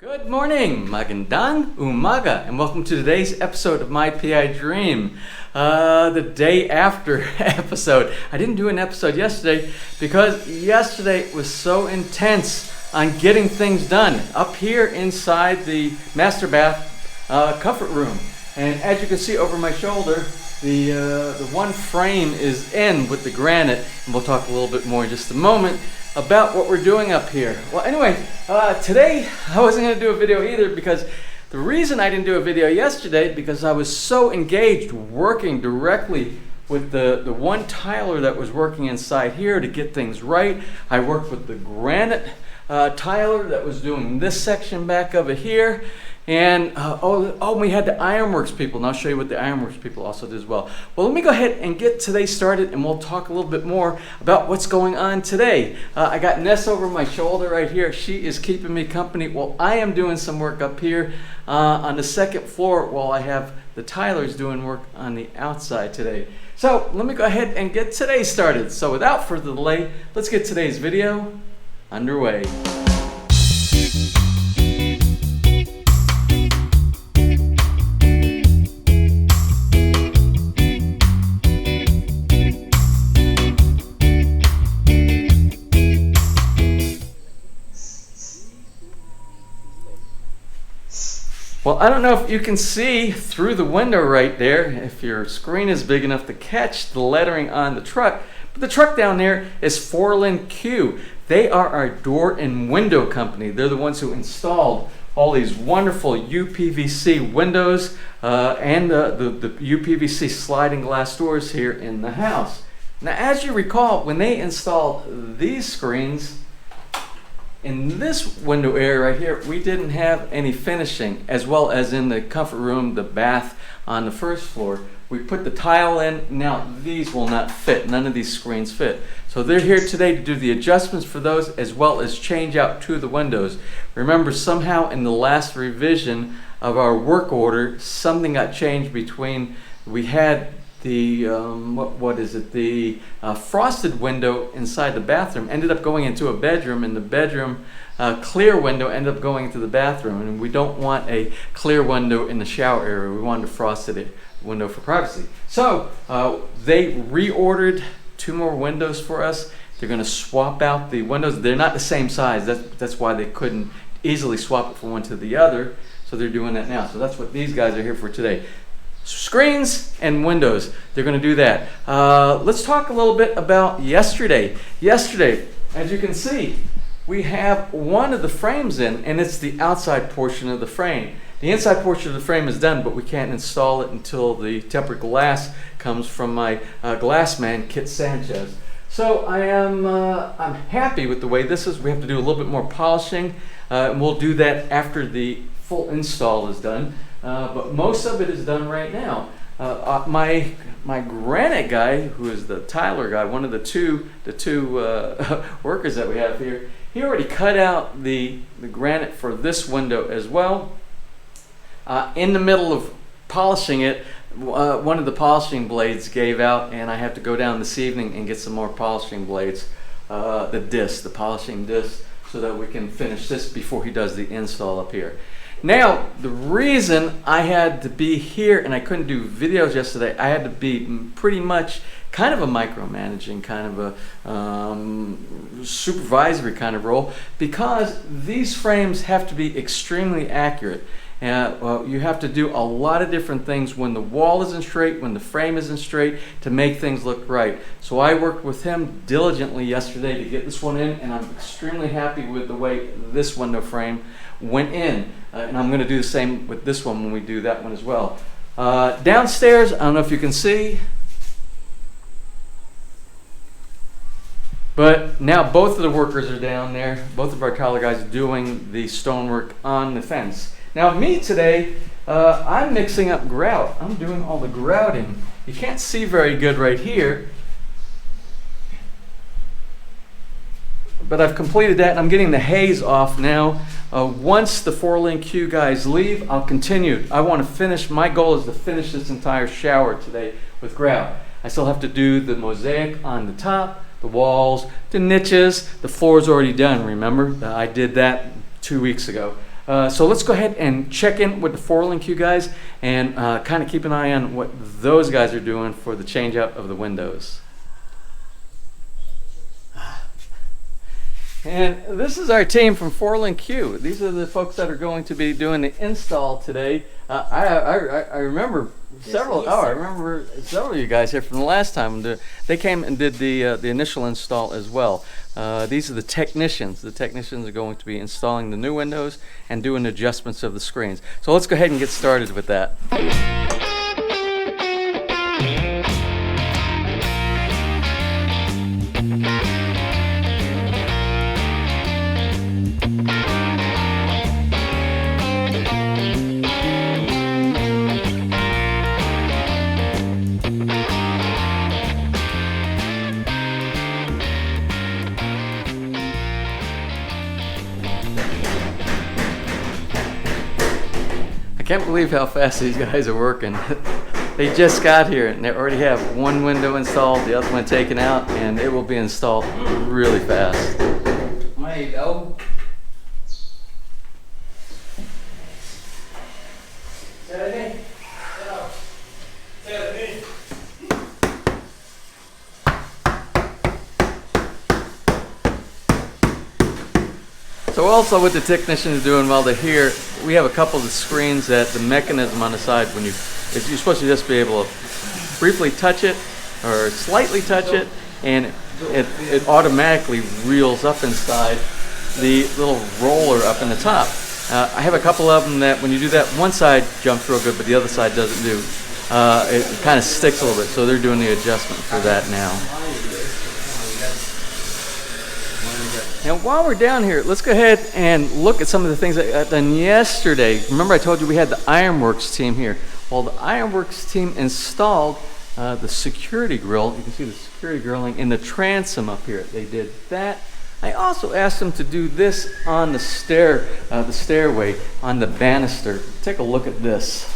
Good morning, magandang umaga, and welcome to today's episode of My PI Dream, the day after episode. I didn't do an episode yesterday because yesterday was so intense on getting things done up here inside the master bath comfort room. And as you can see over my shoulder, the one frame is in with the granite, and we'll talk a little bit more in just a moment about what we're doing up here. Well, anyway, today I wasn't going to do a video either because the reason I didn't do a video yesterday because I was so engaged working directly with the one tiler that was working inside here to get things right. I worked with the Granite tiler that was doing this section back over here. And we had the Ironworks people, and I'll show you what the Ironworks people also did as well. Well, let me go ahead and get today started, and we'll talk a little bit more about what's going on today. I got Ness over my shoulder right here. She is keeping me company while I am doing some work up here on the second floor while I have the tilers doing work on the outside today. So let me go ahead and get today started. So without further delay, let's get today's video underway. Well, I don't know if you can see through the window right there, if your screen is big enough to catch the lettering on the truck, but the truck down there is FourlinQ. They are our door and window company. They're the ones who installed all these wonderful uPVC windows and the uPVC sliding glass doors here in the house. Now, as you recall, when they installed these screens, in this window area right here, we didn't have any finishing, as well as in the comfort room, the bath on the first floor. We put the tile in. Now these will not fit. None of these screens fit. So they're here today to do the adjustments for those, as well as change out to the windows. Remember, somehow in the last revision of our work order, something got changed between, we had the the frosted window inside the bathroom ended up going into a bedroom, and the bedroom clear window ended up going into the bathroom, and we don't want a clear window in the shower area. We wanted a frosted window for privacy. So they reordered 2 more windows for us. They're going to swap out the windows. They're not the same size. That's why they couldn't easily swap it from one to the other. So they're doing that now. So that's what these guys are here for today. Screens and windows. They're going to do that. Let's talk a little bit about yesterday. Yesterday, as you can see, we have one of the frames in, and it's the outside portion of the frame. The inside portion of the frame is done, but we can't install it until the tempered glass comes from my glass man, Kit Sanchez. So I'm happy with the way this is. We have to do a little bit more polishing, and we'll do that after the full install is done. But most of it is done right now. My Granite guy, who is the tiler guy, one of the two workers that we have here, he already cut out the granite for this window as well. In the middle of polishing it, one of the polishing blades gave out, and I have to go down this evening and get some more polishing blades, the polishing disc, so that we can finish this before he does the install up here. Now, the reason I had to be here and I couldn't do videos yesterday, I had to be pretty much kind of a micromanaging, kind of a supervisory kind of role, because these frames have to be extremely accurate. You have to do a lot of different things when the wall isn't straight, when the frame isn't straight, to make things look right. So I worked with him diligently yesterday to get this one in, and I'm extremely happy with the way this window frame went in. And I'm going to do the same with this one when we do that one as well. Downstairs, I don't know if you can see, but now both of the workers are down there, both of our tiler guys doing the stonework on the fence. Now me today, I'm mixing up grout. I'm doing all the grouting. You can't see very good right here, but I've completed that, and I'm getting the haze off now. Once the FourlinQ guys leave, I'll continue. I want to finish, my goal is to finish this entire shower today with grout. I still have to do the mosaic on the top, the walls, the niches. The floor is already done, remember? I did that 2 weeks ago. So let's go ahead and check in with the FourlinQ guys and kind of keep an eye on what those guys are doing for the change out of the windows. And this is our team from FourlinQ. These are the folks that are going to be doing the install today. I remember several. Oh, I remember several of you guys here from the last time. They came and did the initial install as well. These are the technicians. The technicians are going to be installing the new windows and doing adjustments of the screens. So let's go ahead and get started with that. I can't believe how fast these guys are working. They just got here and they already have one window installed, the other one taken out, and it will be installed really fast. There you go. So also what the technician is doing while they're here, we have a couple of the screens that the mechanism on the side, when you're supposed to just be able to briefly touch it or slightly touch it, and it automatically reels up inside the little roller up in the top. I have a couple of them that when you do that, one side jumps real good, but the other side doesn't do. It kind of sticks a little bit, so they're doing the adjustment for that now. Now while we're down here, let's go ahead and look at some of the things that got done yesterday. Remember I told you we had the Ironworks team here. Well, the Ironworks team installed the security grill. You can see the security grilling in the transom up here. They did that. I also asked them to do this on the stairway, on the banister. Take a look at this.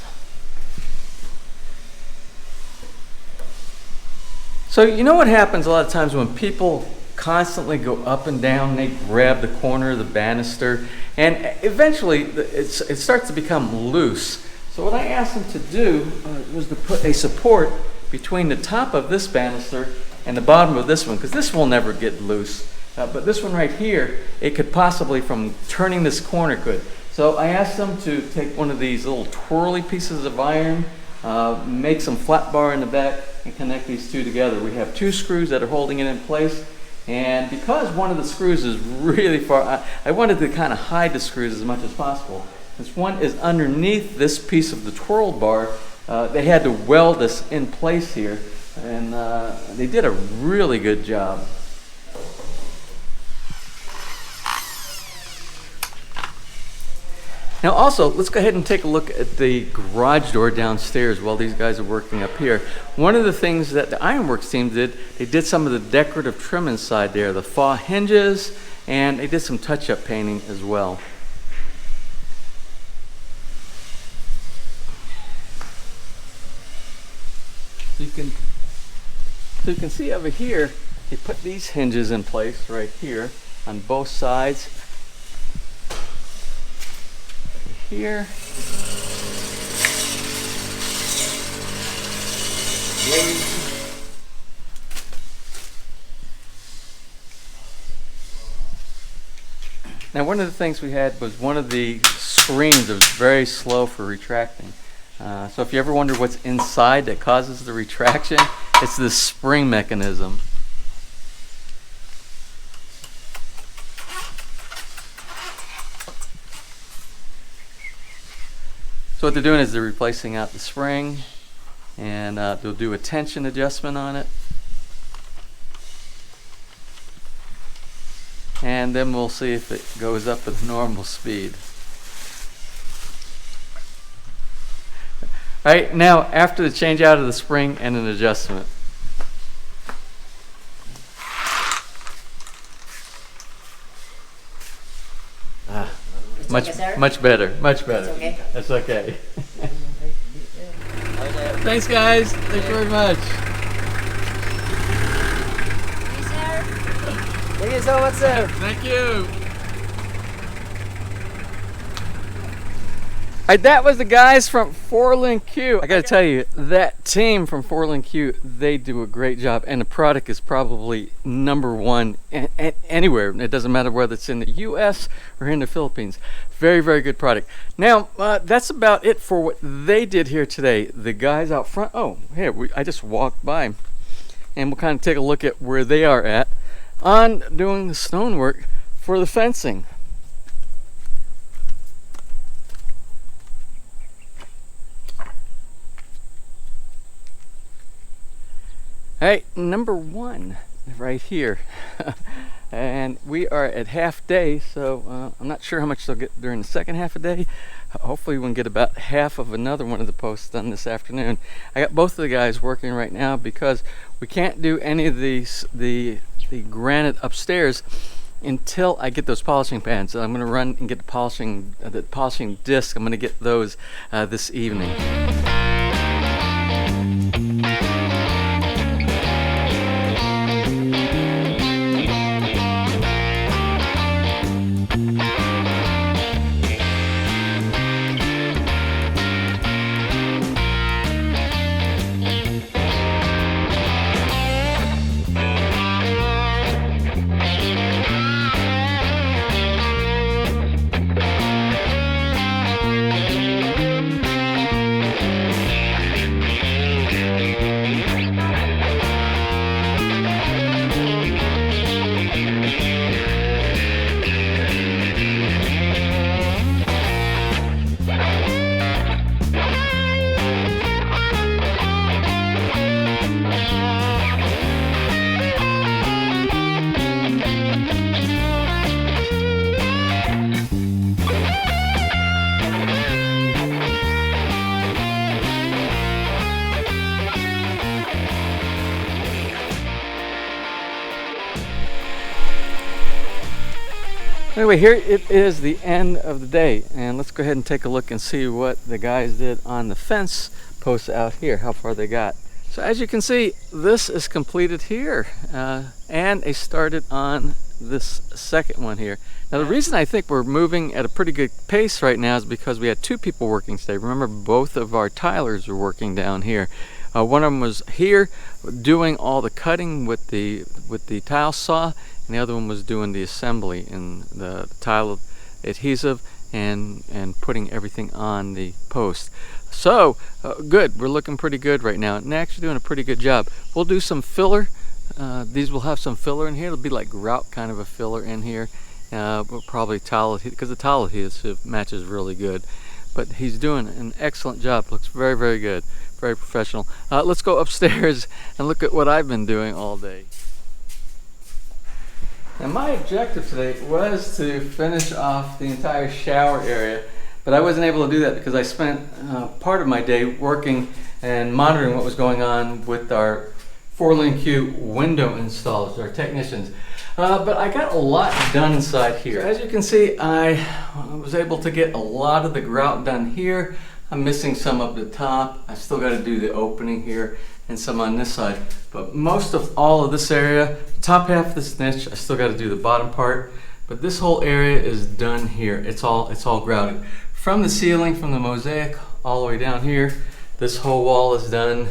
So you know what happens a lot of times when people constantly go up and down, they grab the corner of the banister, and eventually it starts to become loose. So what I asked them to do was to put a support between the top of this banister and the bottom of this one, because this will never get loose. But this one right here, it could possibly, from turning this corner, could. So I asked them to take one of these little twirly pieces of iron, make some flat bar in the back, and connect these two together. We have two screws that are holding it in place. And because one of the screws is really far, I wanted to kind of hide the screws as much as possible. This one is underneath this piece of the twirl bar. They had to weld this in place here, and they did a really good job. Now also, let's go ahead and take a look at the garage door downstairs while these guys are working up here. One of the things that the Ironworks team did, they did some of the decorative trim inside there, the faux hinges, and they did some touch-up painting as well. So you can see over here, they put these hinges in place right here on both sides. Here. Now one of the things we had was one of the screens that was very slow for retracting. So if you ever wonder what's inside that causes the retraction, it's the spring mechanism. So what they're doing is they're replacing out the spring, and they'll do a tension adjustment on it. And then we'll see if it goes up at normal speed. All right, now after the change out of the spring and an adjustment. Much better, much better. That's okay. That's okay. Thanks, guys. Thanks very much. Thank you so much, sir. Thank you. Alright, that was the guys from FourlinQ. I gotta tell you, that team from FourlinQ, they do a great job, and the product is probably #1 anywhere. It doesn't matter whether it's in the US or in the Philippines. Very, very good product. Now, that's about it for what they did here today. The guys out front, oh, here, I just walked by, and we'll kind of take a look at where they are at on doing the stonework for the fencing. Hey, #1 right here. And we are at half day, so I'm not sure how much they'll get during the second half of the day. Hopefully we can get about half of another one of the posts done this afternoon. I got both of the guys working right now because we can't do any of the granite upstairs until I get those polishing pads. So I'm going to run and get the polishing disc. I'm going to get those this evening. Anyway, here it is, the end of the day, and let's go ahead and take a look and see what the guys did on the fence posts out here, how far they got. So as you can see, this is completed here, and they started on this second one here. Now the reason I think we're moving at a pretty good pace right now is because we had 2 people working today. Remember, both of our tilers were working down here. One of them was here doing all the cutting with the tile saw, and the other one was doing the assembly in the tile adhesive and putting everything on the post. So good, we're looking pretty good right now, and actually doing a pretty good job. We'll do some filler. These will have some filler in here. It'll be like grout kind of a filler in here. But probably tile adhesive, because the tile adhesive matches really good. But he's doing an excellent job. Looks very, very good, very professional. Let's go upstairs and look at what I've been doing all day. And my objective today was to finish off the entire shower area, but I wasn't able to do that because I spent part of my day working and monitoring what was going on with our FourlinQ window installers, our technicians. But I got a lot done inside here. So as you can see, I was able to get a lot of the grout done here. I'm missing some up the top. I still got to do the opening here and some on this side. But most of all of this area, top half of this niche, I still got to do the bottom part. But this whole area is done here. It's all grouted. From the ceiling, from the mosaic, all the way down here, this whole wall is done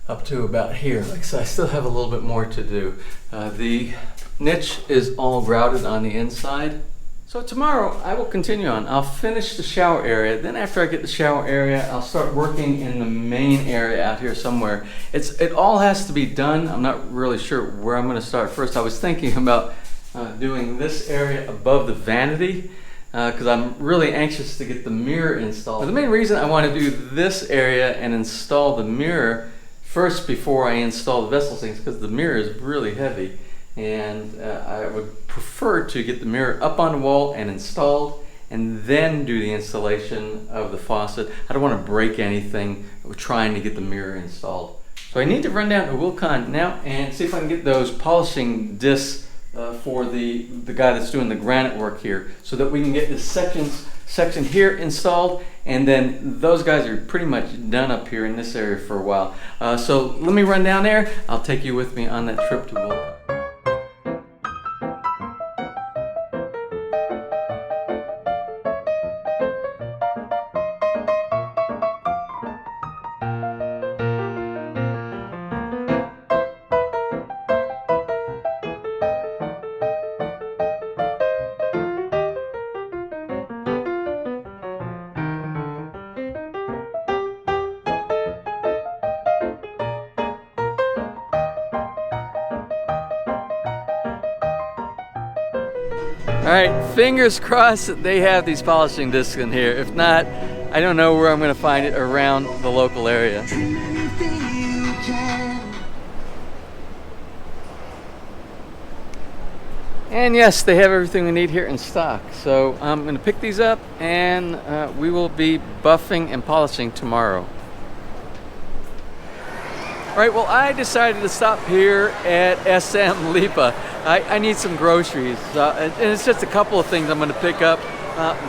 up to about here. Like I said, I still have a little bit more to do. The niche is all grouted on the inside. So tomorrow I will continue on. I'll finish the shower area. Then after I get the shower area, I'll start working in the main area out here somewhere. It all has to be done. I'm not really sure where I'm going to start first. I was thinking about doing this area above the vanity because I'm really anxious to get the mirror installed. But the main reason I want to do this area and install the mirror first before I install the vessel sinks, because the mirror is really heavy. And I would prefer to get the mirror up on the wall and installed, and then do the installation of the faucet. I don't want to break anything trying to get the mirror installed. So I need to run down to Wilcon now and see if I can get those polishing discs for the guy that's doing the granite work here, so that we can get this section here installed, and then those guys are pretty much done up here in this area for a while. So let me run down there. I'll take you with me on that trip to Wilcon. right, fingers crossed that they have these polishing discs in here. If not, I don't know where I'm going to find it around the local area. And yes, they have everything we need here in stock. So I'm going to pick these up and we will be buffing and polishing tomorrow. All right, well, I decided to stop here at SM Lipa. I need some groceries, and it's just a couple of things I'm going to pick up,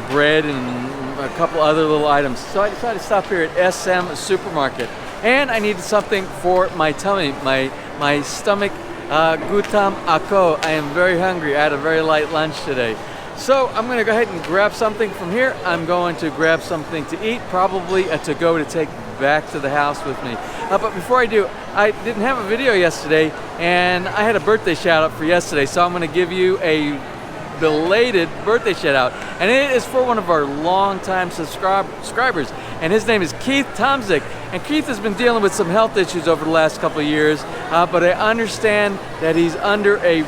bread and a couple other little items. So I decided to stop here at SM Supermarket. And I needed something for my tummy, my stomach. Gutam ako. I am very hungry. I had a very light lunch today. So I'm going to go ahead and grab something from here. I'm going to grab something to eat, probably a to-go to take back to the house with me. But before I do, I didn't have a video yesterday, and I had a birthday shout out for yesterday, so I'm going to give you a belated birthday shout out, and it is for one of our longtime subscribers, and his name is Keith Tomzik. And Keith has been dealing with some health issues over the last couple of years, but I understand that he's under a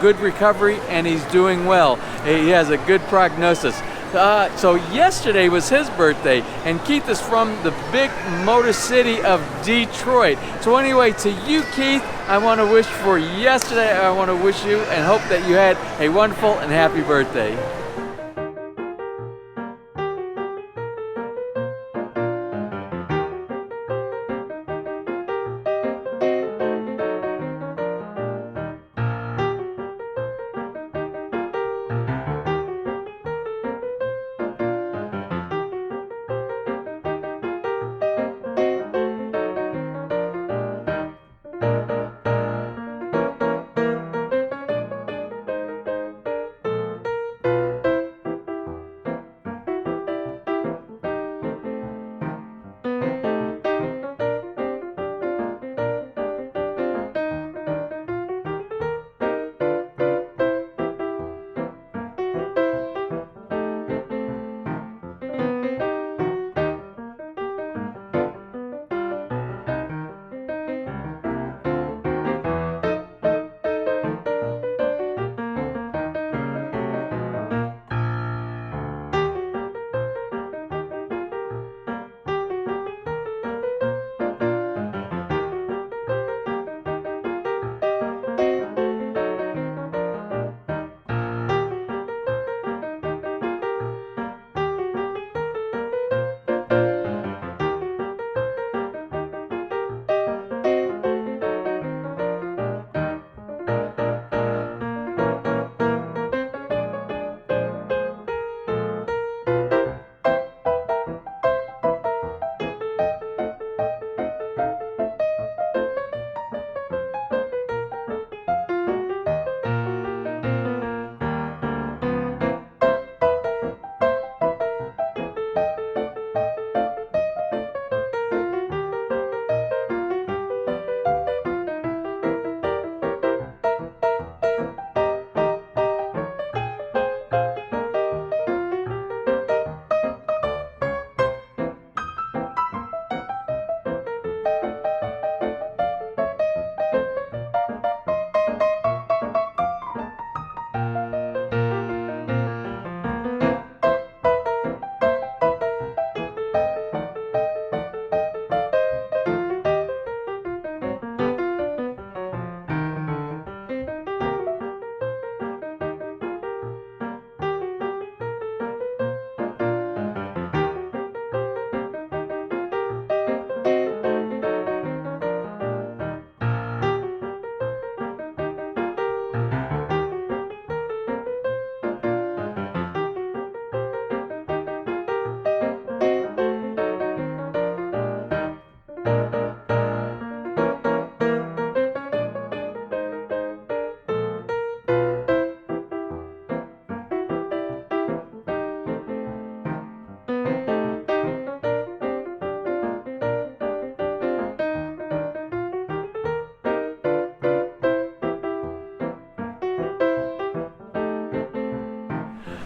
good recovery and he's doing well. He has a good prognosis. So yesterday was his birthday, and Keith is from the big motor city of Detroit. So anyway, to you, Keith, I want to wish for yesterday, I want to wish you and hope that you had a wonderful and happy birthday.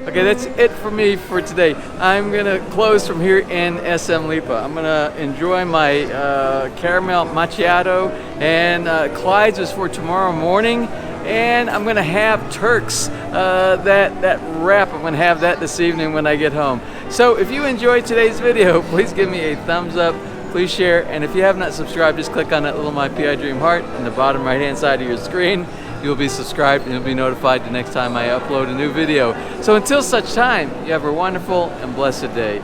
Okay, that's it for me for today. I'm gonna close from here in SM Lipa. I'm gonna enjoy my caramel macchiato, and Clyde's is for tomorrow morning. and I'm gonna have Turks, that wrap. I'm gonna have that this evening when I get home. So if you enjoyed today's video, please give me a thumbs up, please share, and if you have not subscribed, just click on that little My PI Dream heart in the bottom right hand side of your screen. You'll be subscribed and you'll be notified the next time I upload a new video. So until such time, you have a wonderful and blessed day.